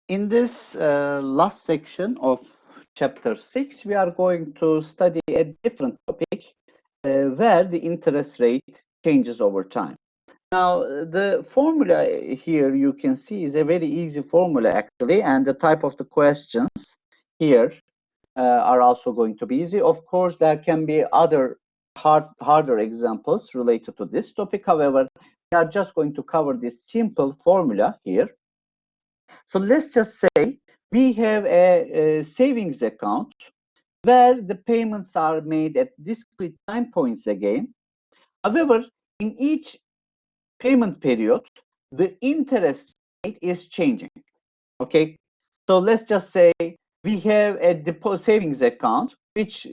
In this last section of chapter 6, we are going to study a different topic where the interest rate changes over time. Now, the formula here you can see is a very easy formula actually, and the type of the questions here are also going to be easy. Of course, there can be other harder examples related to this topic. However, we are just going to cover this simple formula here. So let's just say we have a savings account where the payments are made at discrete time points again. However, in each payment period, the interest rate is changing. Okay, so let's just say we have a savings account which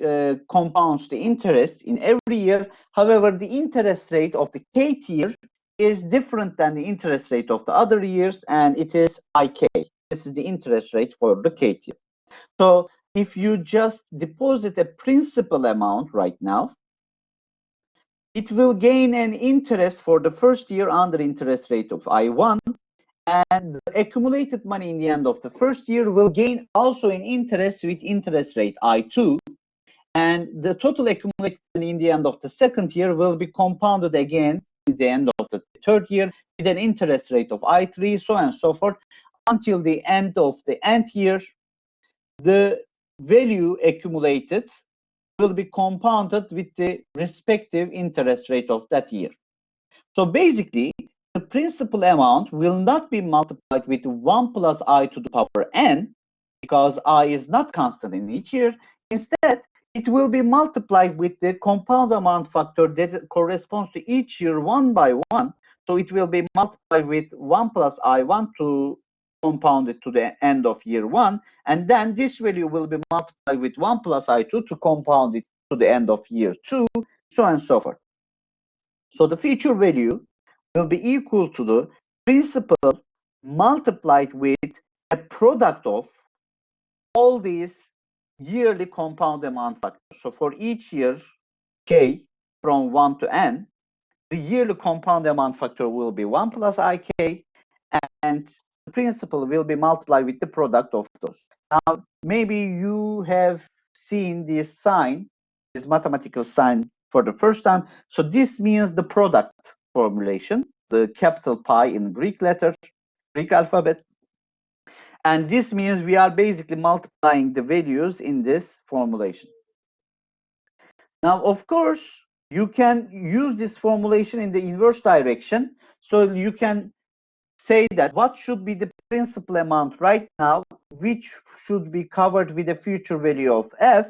compounds the interest in every year. However, the interest rate of the kth year is different than the interest rate of the other years, and it is IK. This is the interest rate for the kth year. So if you just deposit a principal amount right now, it will gain an interest for the first year under interest rate of I1, and the accumulated money in the end of the first year will gain also an interest with interest rate I2, and the total accumulated money in the end of the second year will be compounded again at the end of the third year with an interest rate of I3, so on and so forth, until the end of the nth year. The value accumulated will be compounded with the respective interest rate of that year. So basically, the principal amount will not be multiplied with 1 plus I to the power n, because I is not constant in each year. Instead, it will be multiplied with the compound amount factor that corresponds to each year one by one. So it will be multiplied with 1 plus I1 to compound it to the end of year one. And then this value will be multiplied with 1 plus I2 to compound it to the end of year two, so on and so forth. So the future value will be equal to the principal multiplied with a product of all these yearly compound amount factors. So for each year k from 1 to n, the yearly compound amount factor will be 1 plus ik, and the principal will be multiplied with the product of those. Now, maybe you have seen this sign, this mathematical sign, for the first time. So this means the product formulation, the capital pi in Greek letter, Greek alphabet. And this means we are basically multiplying the values in this formulation. Now, of course, you can use this formulation in the inverse direction. So you can say that what should be the principal amount right now, which should be covered with a future value of f.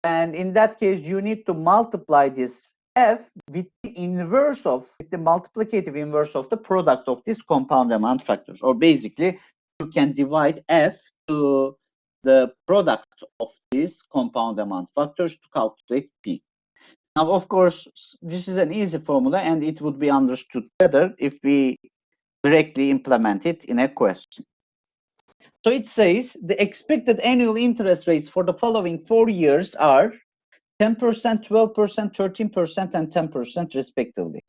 And in that case, you need to multiply this f with the inverse of, with the multiplicative inverse of the product of this compound amount factors. Or basically, you can divide f to the product of these compound amount factors to calculate p. Now, of course, this is an easy formula, and it would be understood better if we directly implement it in a question. So it says the expected annual interest rates for the following 4 years are 10%, 12%, 13%, and 10% respectively.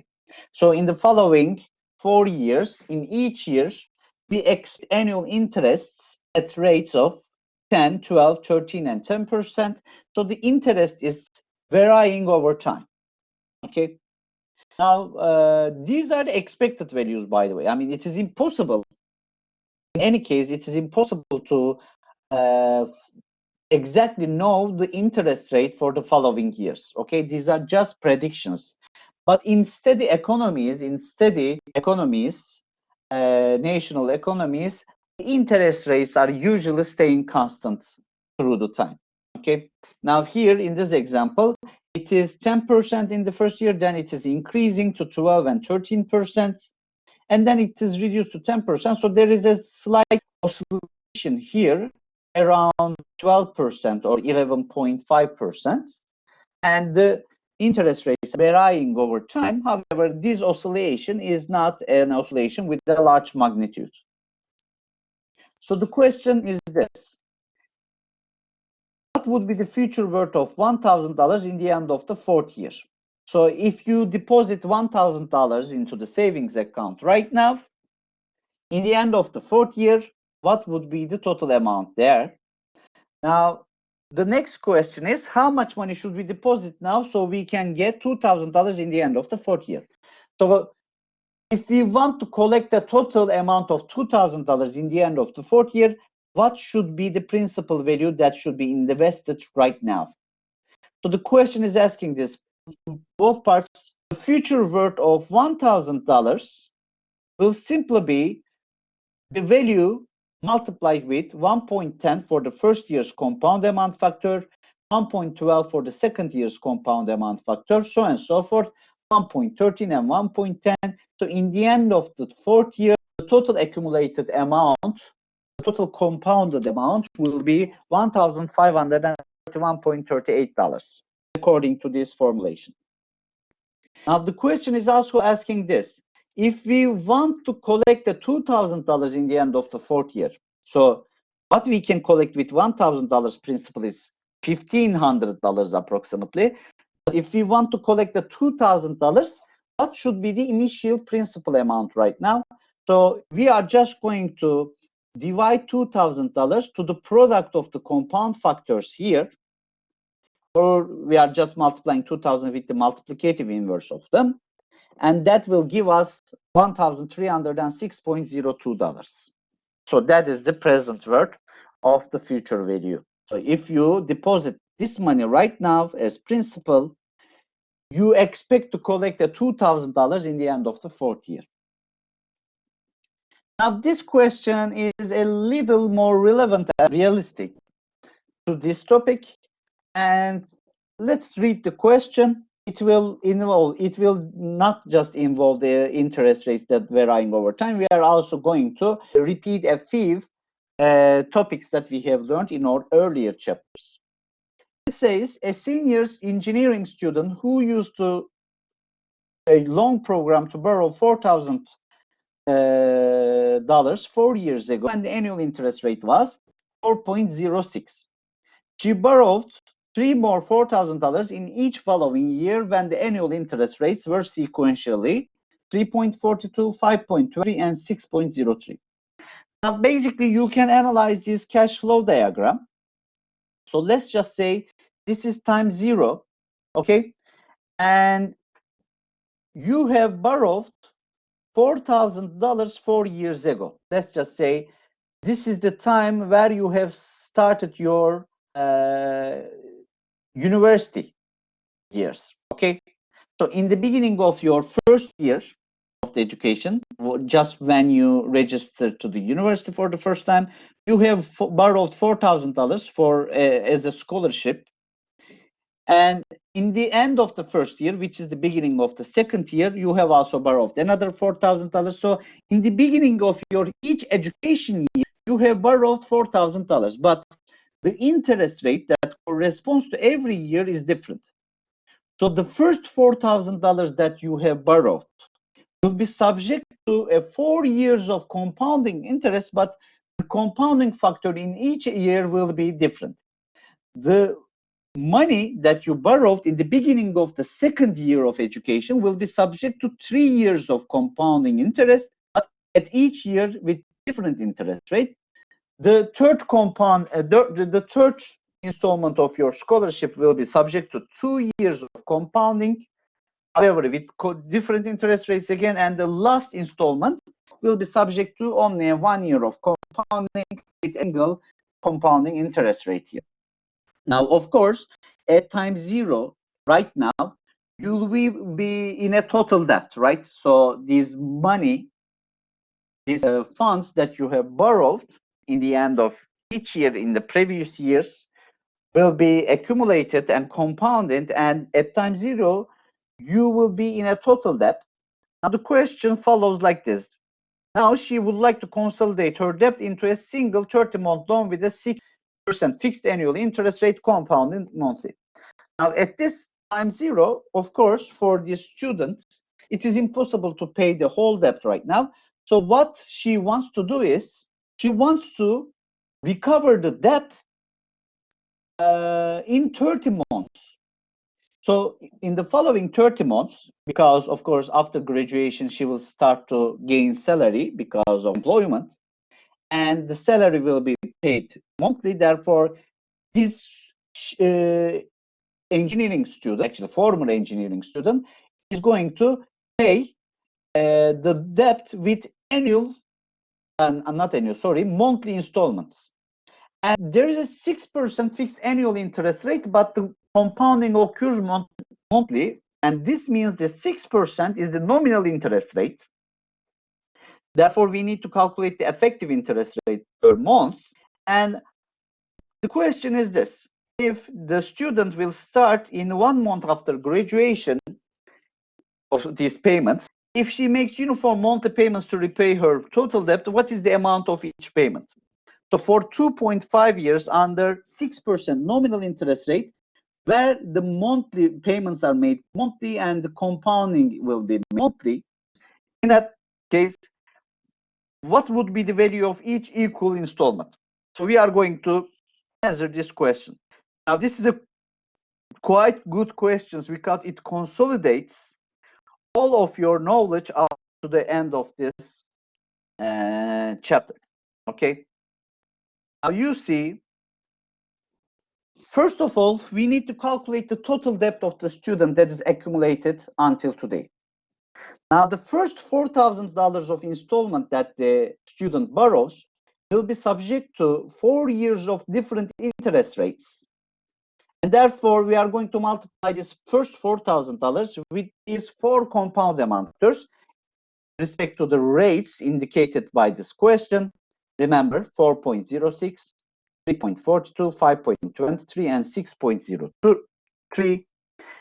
So in the following 4 years, in each year, we expect annual interests at rates of 10, 12, 13, and 10%. So the interest is varying over time. Okay. Now, these are the expected values, by the way. I mean, it is impossible. In any case, it is impossible to exactly know the interest rate for the following years. Okay, these are just predictions. But in steady economies, national economies, the interest rates are usually staying constant through the time. Okay, now here in this example, it is 10% in the first year, then it is increasing to 12 and 13%, and then it is reduced to 10%. So there is a slight oscillation here around 12% or 11.5%, and the interest rates are varying over time. However, this oscillation is not an oscillation with a large magnitude. So the question is this: what would be the future worth of $1,000 in the end of the fourth year? So if you deposit $1,000 into the savings account right now, In the end of the fourth year, what would be the total amount there? Now, the next question is, how much money should we deposit now so we can get $2,000 in the end of the fourth year? So if we want to collect the total amount of $2,000 in the end of the fourth year, what should be the principal value that should be invested right now? So the question is asking this, both parts, the future worth of $1,000 will simply be the value multiplied with 1.10 for the first year's compound amount factor, 1.12 for the second year's compound amount factor, so on and so forth, 1.13 and 1.10. So in the end of the fourth year, the total accumulated amount, the total compounded amount will be $1,531.38 according to this formulation. Now the question is also asking this. If we want to collect the $2,000 in the end of the fourth year, so what we can collect with $1,000 principal is $1,500 approximately. But if we want to collect the $2,000, what should be the initial principal amount right now? So we are just going to divide $2,000 to the product of the compound factors here, or we are just multiplying 2,000 with the multiplicative inverse of them, and that will give us $1,306.02. So that is the present worth of the future value. So if you deposit this money right now as principal, you expect to collect the $2,000 in the end of the fourth year. Now this question is a little more relevant and realistic to this topic, and let's read the question. It will not just involve the interest rates that varying over time. We are also going to repeat a few topics that we have learned in our earlier chapters. It says a senior engineering student who used to a loan program to borrow $4,000 4 years ago, and the annual interest rate was 4.06. She borrowed three more $4,000 in each following year when the annual interest rates were sequentially 3.42, 5.20, and 6.03. Now, basically, you can analyze this cash flow diagram. So let's just say this is time zero, okay? And you have borrowed $4,000 4 years ago. Let's just say this is the time where you have started your university years, okay? So in the beginning of your first year of the education, just when you registered to the university for the first time, you have borrowed $4,000 for as a scholarship. And in the end of the first year, which is the beginning of the second year, you have also borrowed another $4,000. So in the beginning of your each education year, you have borrowed $4,000. But the interest rate that corresponds to every year is different. So the first $4,000 that you have borrowed will be subject to a 4 years of compounding interest, but the compounding factor in each year will be different. The money that you borrowed in the beginning of the second year of education will be subject to 3 years of compounding interest, but at each year with different interest rate. The third the third installment of your scholarship will be subject to 2 years of compounding, however, with different interest rates again, and the last installment will be subject to only 1 year of compounding with annual compounding interest rate here. Now, of course, at time zero, right now, you will be in a total debt, right? So these money, these funds that you have borrowed in the end of each year in the previous years will be accumulated and compounded, and at time zero, you will be in a total debt. Now the question follows like this. Now she would like to consolidate her debt into a single 30-month loan with a 6% fixed annual interest rate compounded monthly. Now at this time zero, of course, for the student, it is impossible to pay the whole debt right now. So what she wants to do is, she wants to recover the debt in 30 months. So in the following 30 months, because of course after graduation she will start to gain salary because of employment, and the salary will be paid monthly. Therefore, this engineering student, actually former engineering student, is going to pay the debt with annual, not annual, sorry, monthly installments. And there is a 6% fixed annual interest rate, but the compounding occurs monthly, and this means the 6% is the nominal interest rate. Therefore, we need to calculate the effective interest rate per month. And the question is this: if the student will start in 1 month after graduation of these payments, if she makes uniform monthly payments to repay her total debt, what is the amount of each payment? So for 2.5 years under 6% nominal interest rate, where the monthly payments are made monthly and the compounding will be monthly, in that case, what would be the value of each equal installment? So we are going to answer this question. Now, this is a quite good question because it consolidates all of your knowledge up to the end of this chapter. Okay. Now you see, first of all, we need to calculate the total debt of the student that is accumulated until today. Now, the first $4,000 of installment that the student borrows will be subject to 4 years of different interest rates. And therefore, we are going to multiply this first $4,000 with these 4 compound amount factors with respect to the rates indicated by this question. Remember, 4.06, 3.42, 5.23, and 6.03.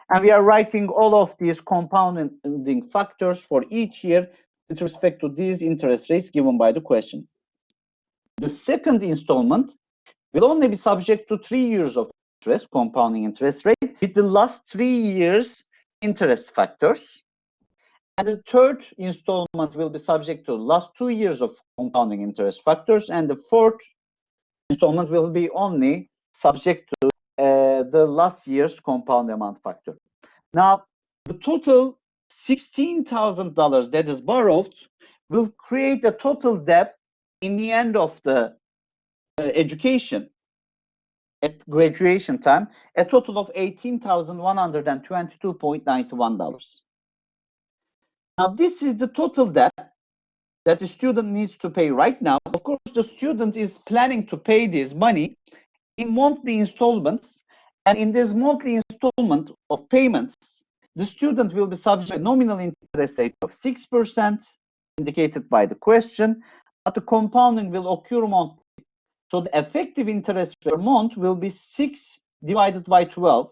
And we are writing all of these compounding factors for each year with respect to these interest rates given by the question. The second installment will only be subject to 3 years of interest, compounding interest rate, with the last 3 years interest factors. And the third installment will be subject to last 2 years of compounding interest factors. And the fourth installment will be only subject to the last year's compound amount factor. Now, the total $16,000 that is borrowed will create a total debt in the end of the education at graduation time, a total of $18,122.91. Now, this is the total debt that the student needs to pay right now. Of course, the student is planning to pay this money in monthly installments, and in this monthly installment of payments, the student will be subject to a nominal interest rate of 6%, indicated by the question, but the compounding will occur monthly. So the effective interest rate per month will be 6 divided by 12.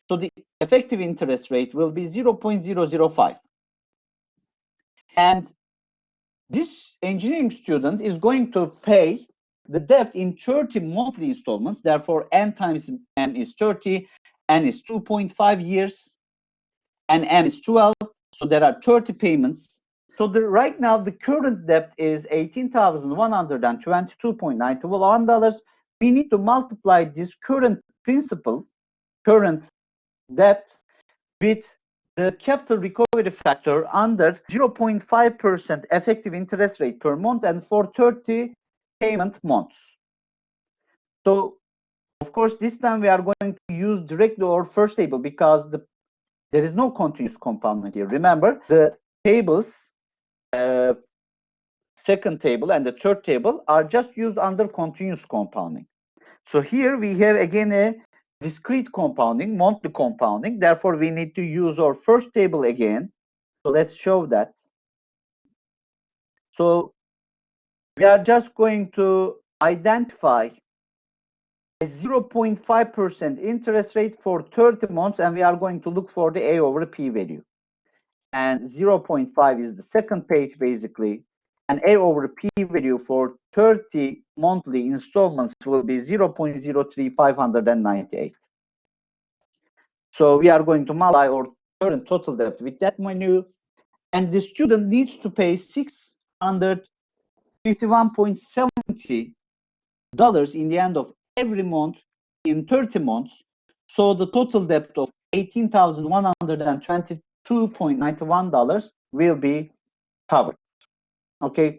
So the effective interest rate will be 0.005. And this engineering student is going to pay the debt in 30 monthly installments. Therefore, n times m is 30, n is 2.5 years, and m is 12. So there are 30 payments. So right now, the current debt is $18,122.91. We need to multiply this current principal, current debt, with the capital recovery factor under 0.5% effective interest rate per month and for 30 payment months. So, of course, this time we are going to use directly our first table because there is no continuous compounding here. Remember, the tables, second table and the third table, are just used under continuous compounding. So here we have again a discrete compounding, monthly compounding. Therefore, we need to use our first table again. So let's show that. So we are just going to identify a 0.5% interest rate for 30 months, and we are going to look for the A over P value. And 0.5 is the second page, basically. And A over P value for 30 monthly installments will be 0.03598. So we are going to multiply our current total debt with that value, and the student needs to pay $651.70 in the end of every month in 30 months. So the total debt of $18,122.91 will be covered. Okay.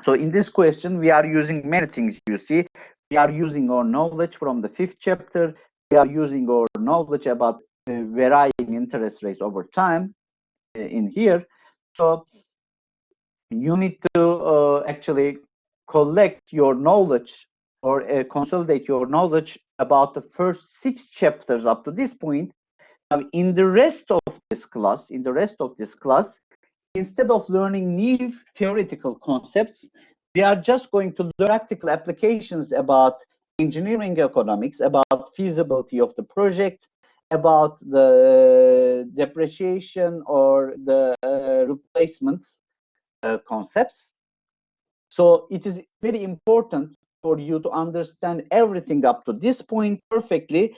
So in this question, we are using many things, you see. We are using our knowledge from the 5th chapter. We are using our knowledge about varying interest rates over time in here. So you need to actually collect your knowledge or consolidate your knowledge about the first 6 chapters up to this point. Now, in the rest of this class, instead of learning new theoretical concepts, we are just going to learn practical applications about engineering economics, about feasibility of the project, about the depreciation or the replacements concepts. So it is very important for you to understand everything up to this point perfectly.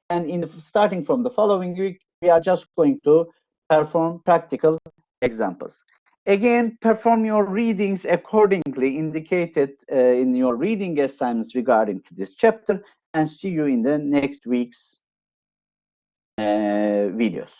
And starting from the following week, we are just going to perform practical examples. Again, perform your readings accordingly indicated in your reading assignments regarding to this chapter, and see you in the next week's videos.